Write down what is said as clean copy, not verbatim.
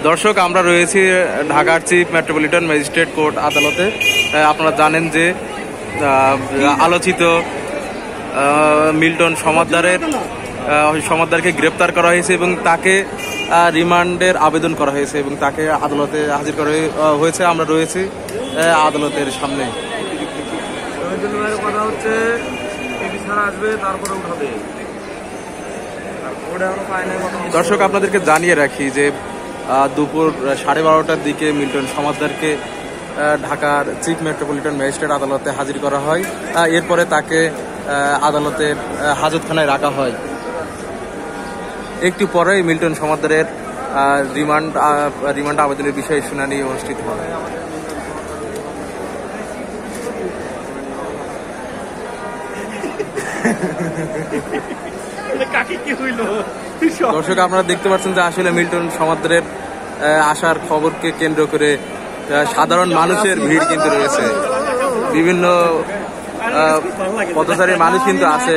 দর্শক, আমরা রয়েছি ঢাকার চিফ মেট্রোপলিটন ম্যাজিস্ট্রেট কোর্ট আদালতে। আপনারা জানেন যে আলোচিত মিল্টন সমাদ্দারকে গ্রেপ্তার করা হয়েছে এবং তাকে রিমান্ডের আবেদন করা হয়েছে এবং তাকে আদালতে হাজির করা হয়েছে। আমরা রয়েছি আদালতের সামনে। কথা হচ্ছে আসবে, তারপরে উঠাবে। দর্শক, আপনাদেরকে জানিয়ে রাখি যে দুপুর 12:30টার দিকে মিল্টন সমাদ্দারকে ঢাকার চিফ মেট্রোপলিটন ম্যাজিস্ট্রেট আদালতে হাজির করা হয়। এরপরে তাকে আদালতের হাজতখানায় রাখা হয়। একটু পরেই মিল্টন সমাদ্দারের রিমান্ড আবেদনের বিষয়ে শুনানি অনুষ্ঠিত হয়। দর্শক, আপনারা দেখতে পাচ্ছেন যে আসলে মিল্টন সমাদ্দারের আসার খবরকে কেন্দ্র করে সাধারণ মানুষের ভিড় কিন্তু রয়েছে। বিভিন্ন পথচারী মানুষ কিন্তু আছে।